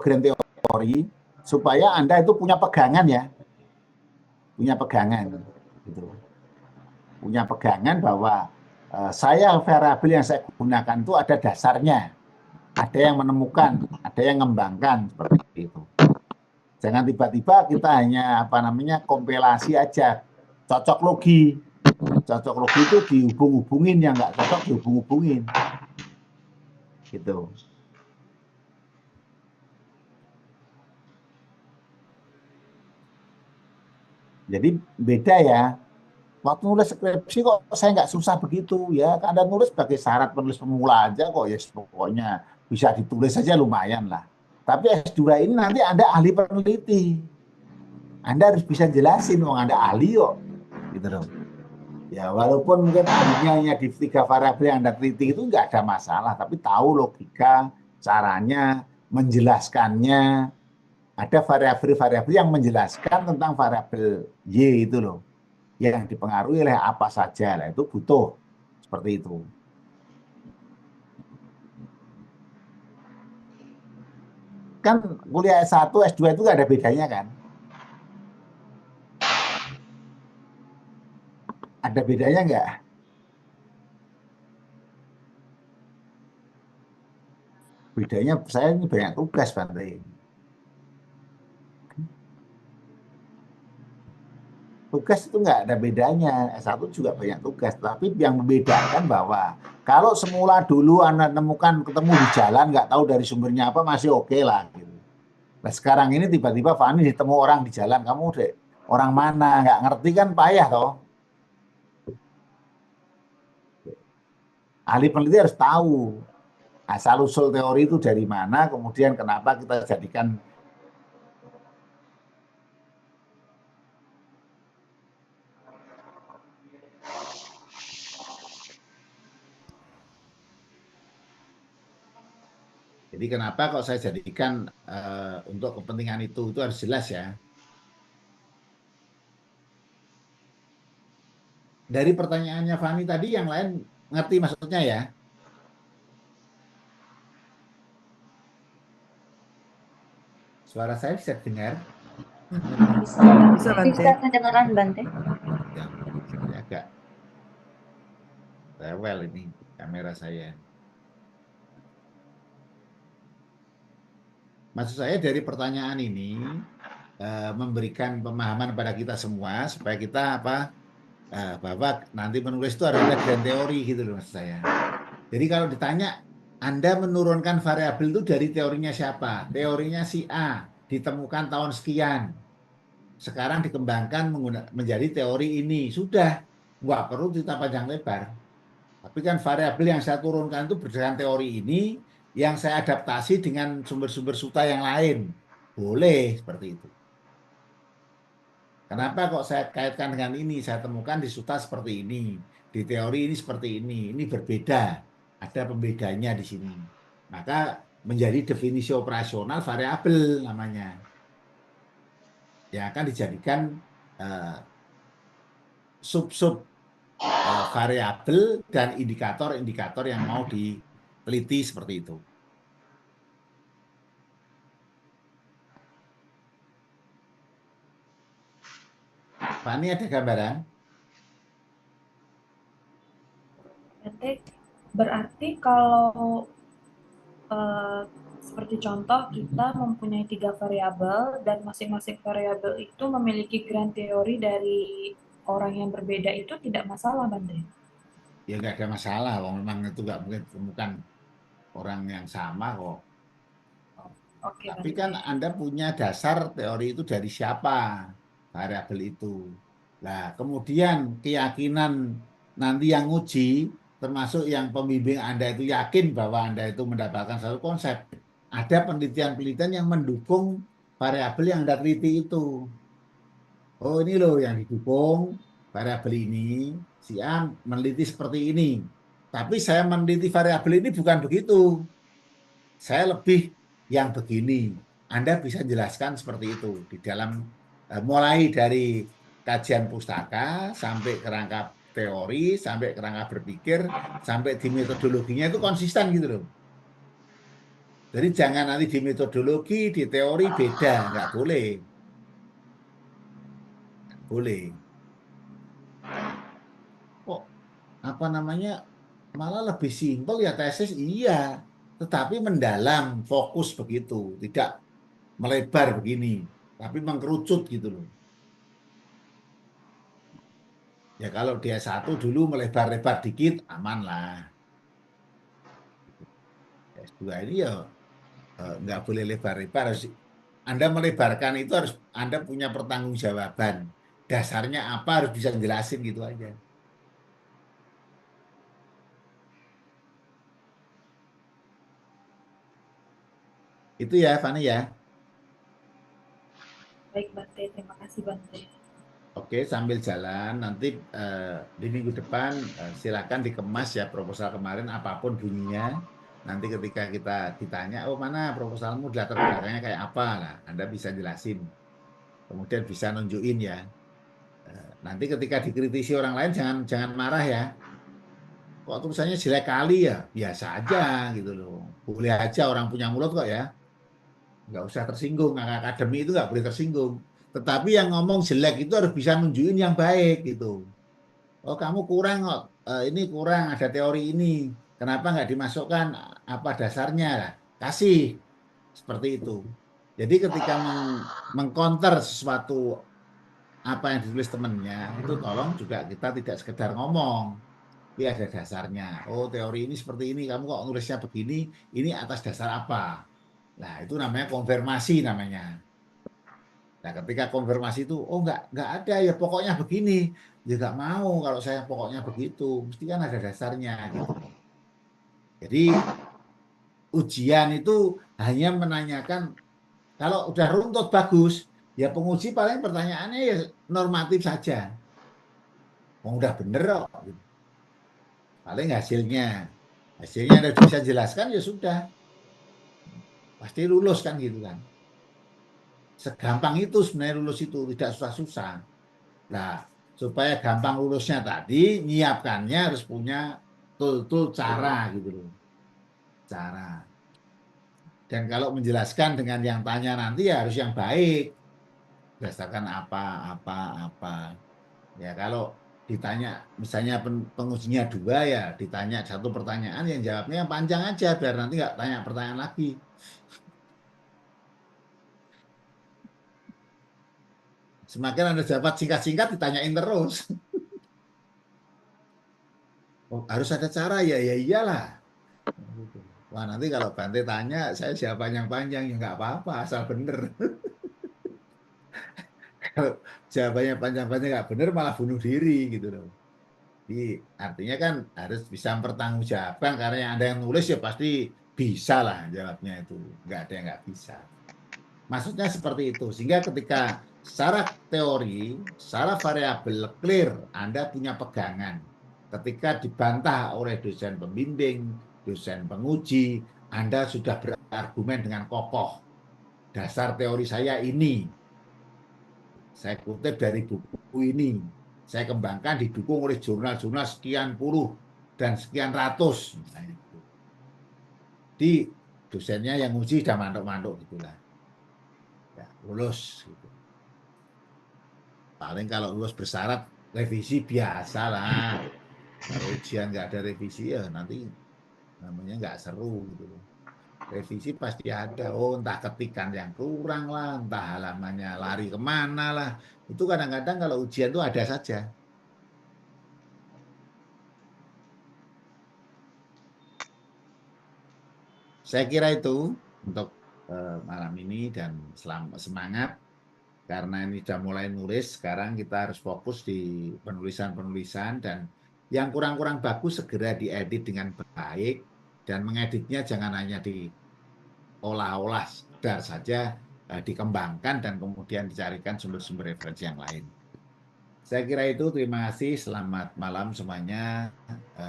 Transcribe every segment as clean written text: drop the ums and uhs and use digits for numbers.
grand teori supaya Anda itu punya pegangan ya. Punya pegangan gitu. Punya pegangan bahwa saya variabel yang saya gunakan itu ada dasarnya. Ada yang menemukan, ada yang mengembangkan seperti itu. Jangan tiba-tiba kita hanya kompilasi aja, cocok logi. Cocok logi itu dihubung-hubungin, yang nggak cocok dihubung-hubungin. Gitu. Jadi beda ya. Waktu nulis skripsi kok saya nggak susah begitu ya. Anda nulis sebagai syarat penulis pemula aja kok ya, pokoknya bisa ditulis saja lumayan lah. Tapi S2 ini nanti Anda ahli peneliti. Anda harus bisa jelasin, Anda ahli kok. Gitu dong. Ya walaupun mungkin ahlinya hanya di 3 variabel yang Anda teliti itu nggak ada masalah, tapi tahu logika, caranya, menjelaskannya. Ada variabel-variabel yang menjelaskan tentang variabel Y itu loh, yang dipengaruhi oleh apa saja. Nah, itu butuh seperti itu. Kan kuliah S1, S2 itu nggak ada bedanya kan? Ada bedanya nggak? Bedanya saya ini banyak tugas, Bante. Tugas itu nggak ada bedanya. S1 juga banyak tugas. Tapi yang membedakan bahwa kalau semula dulu Anda nemukan ketemu di jalan, nggak tahu dari sumbernya apa, masih oke lah. Gitu. Nah sekarang ini tiba-tiba Fani ditemu orang di jalan, kamu deh orang mana, nggak ngerti kan payah toh. Ahli peneliti harus tahu asal-usul teori itu dari mana, kemudian kenapa kita jadikan. Jadi kenapa kok saya jadikan untuk kepentingan itu harus jelas ya. Dari pertanyaannya Fani tadi yang lain ngerti maksudnya ya? Suara saya bisa dengar? Bisa kedengaran Bante. Ya, saya agak rewel ini kamera saya. Maksud saya dari pertanyaan ini memberikan pemahaman pada kita semua supaya kita bahwa nanti menulis itu harus ada grand teori gitu loh maksud saya. Jadi kalau ditanya Anda menurunkan variabel itu dari teorinya siapa? Teorinya si A, ditemukan tahun sekian. Sekarang dikembangkan menjadi teori ini. Sudah, nggak perlu cerita panjang lebar. Tapi kan variabel yang saya turunkan itu berdasarkan teori ini, yang saya adaptasi dengan sumber-sumber suta yang lain. Boleh seperti itu. Kenapa kok saya kaitkan dengan ini? Saya temukan di suta seperti ini. Di teori ini seperti ini. Ini berbeda. Ada pembedanya di sini. Maka menjadi definisi operasional variabel namanya. Yang akan dijadikan sub-sub variabel dan indikator-indikator yang mau diteliti seperti itu. Fani ada gambaran? Berarti kalau seperti contoh kita mempunyai 3 variabel dan masing-masing variabel itu memiliki grand teori dari orang yang berbeda, itu tidak masalah, Bante? Ya nggak ada masalah, memang itu nggak mungkin temukan orang yang sama kok. Oke, Tapi Bante. kan Anda punya dasar teori itu dari siapa variabel itu. Nah, kemudian keyakinan nanti yang uji, termasuk yang pembimbing Anda itu yakin bahwa Anda itu mendapatkan satu konsep. Ada penelitian-penelitian yang mendukung variabel yang Anda teliti itu. Oh ini loh yang didukung variabel ini, si A meneliti seperti ini. Tapi saya meneliti variabel ini bukan begitu. Saya lebih yang begini. Anda bisa jelaskan seperti itu di dalam mulai dari kajian pustaka sampai kerangka teori, sampai kerangka berpikir, sampai di metodologinya itu konsisten gitu loh. Jadi jangan nanti di metodologi, di teori beda, nggak boleh. Boleh. Kok apa namanya malah lebih simpel ya tesis iya, tetapi mendalam, fokus begitu, tidak melebar begini, tapi mengkerucut gitu loh. Ya kalau dia satu dulu melebar-lebar dikit, aman lah. S2 ini ya nggak boleh lebar-lebar. Anda melebarkan itu harus Anda punya pertanggungjawaban. Dasarnya apa harus bisa jelasin gitu aja. Itu ya, Fani ya. Baik Bante, terima kasih Bante. Oke, sambil jalan nanti di minggu depan silakan dikemas ya proposal kemarin apapun bunyinya. Nanti ketika kita ditanya, oh mana proposalmu latar belakangnya kayak apa, nah Anda bisa jelasin. Kemudian bisa nunjukin ya. Nanti ketika dikritisi orang lain jangan jangan marah ya. Kok tulisannya jelek kali ya, biasa aja gitu loh. Boleh aja orang punya mulut kok ya. Nggak usah tersinggung, anak akademi itu nggak boleh tersinggung. Tetapi yang ngomong jelek itu harus bisa nunjukin yang baik gitu. Oh kamu kurang kok, ini kurang, ada teori ini. Kenapa nggak dimasukkan apa dasarnya lah? Kasih, seperti itu. Jadi ketika mengcounter sesuatu apa yang ditulis temennya, itu tolong juga kita tidak sekedar ngomong. Tapi ada dasarnya. Oh, teori ini seperti ini. Kamu kok nulisnya begini? Ini atas dasar apa? Nah, itu namanya konfirmasi namanya. Nah, ketika konfirmasi itu, oh nggak ada ya pokoknya begini. Ya nggak mau kalau saya pokoknya begitu. Mesti kan ada dasarnya gitu. Jadi ujian itu hanya menanyakan kalau udah runtut bagus, ya penguji paling pertanyaannya ya normatif saja. Oh, udah bener kok. Gitu. Paling hasilnya Anda bisa jelaskan ya sudah. Pasti lulus kan gitu kan. Segampang itu sebenarnya lulus itu, tidak susah-susah. Nah, supaya gampang lulusnya tadi, nyiapkannya harus punya betul-betul cara gitu loh. Cara. Dan kalau menjelaskan dengan yang tanya nanti ya harus yang baik. Berdasarkan apa. Ya kalau ditanya, misalnya pengujinya dua ya, ditanya satu pertanyaan yang jawabnya yang panjang aja, biar nanti nggak tanya pertanyaan lagi. Semakin Anda jawab singkat-singkat, ditanyain terus. Oh, harus ada cara ya, ya iyalah. Wah nanti kalau Bante tanya, saya jawab panjang-panjang ya nggak apa-apa, asal bener. Kalau jawabannya panjang-panjang nggak bener, malah bunuh diri gitu loh. Jadi artinya kan harus bisa mempertanggungjawabkan karena yang ada yang nulis ya pasti bisa lah jawabnya itu, nggak ada yang nggak bisa. Maksudnya seperti itu, sehingga ketika secara teori, secara variabel clear, Anda punya pegangan. Ketika dibantah oleh dosen pembimbing, dosen penguji, Anda sudah berargumen dengan kokoh. Dasar teori saya ini, saya kutip dari buku ini, saya kembangkan didukung oleh jurnal-jurnal sekian puluh dan sekian ratus. Di dosennya yang uji sudah mantuk-mantuk gitulah. Ya, lulus gitu. Paling kalau lulus bersyarat revisi biasa lah. Kalau ujian nggak ada revisi ya nanti namanya nggak seru gitu. Revisi pasti ada. Oh entah ketikan yang kurang lah, entah halamannya lari kemana lah. Itu kadang-kadang kalau ujian itu ada saja. Saya kira itu untuk malam ini dan semangat. Karena ini sudah mulai nulis, sekarang kita harus fokus di penulisan-penulisan dan yang kurang-kurang bagus segera diedit dengan baik dan mengeditnya jangan hanya diolah-olah sekedar saja, dikembangkan dan kemudian dicarikan sumber-sumber referensi yang lain. Saya kira itu, terima kasih, selamat malam semuanya.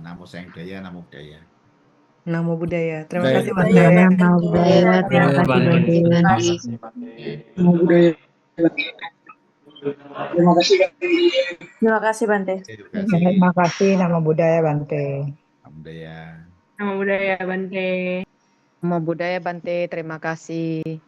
Namo Sang Budaya, Namo Budaya. Namo Buddhaya. Terima Baik. kasih Budaya, Bante. Bante. Namo Buddhaya. Terima kasih Bante. Terima kasih. Namo Buddhaya. Terima kasih. Terima kasih Bante. Terima kasih. Terima kasih. Namo Buddhaya Bante. Namo Budaya. Namo Buddhaya Bante. Namo Buddhaya Bante, terima kasih.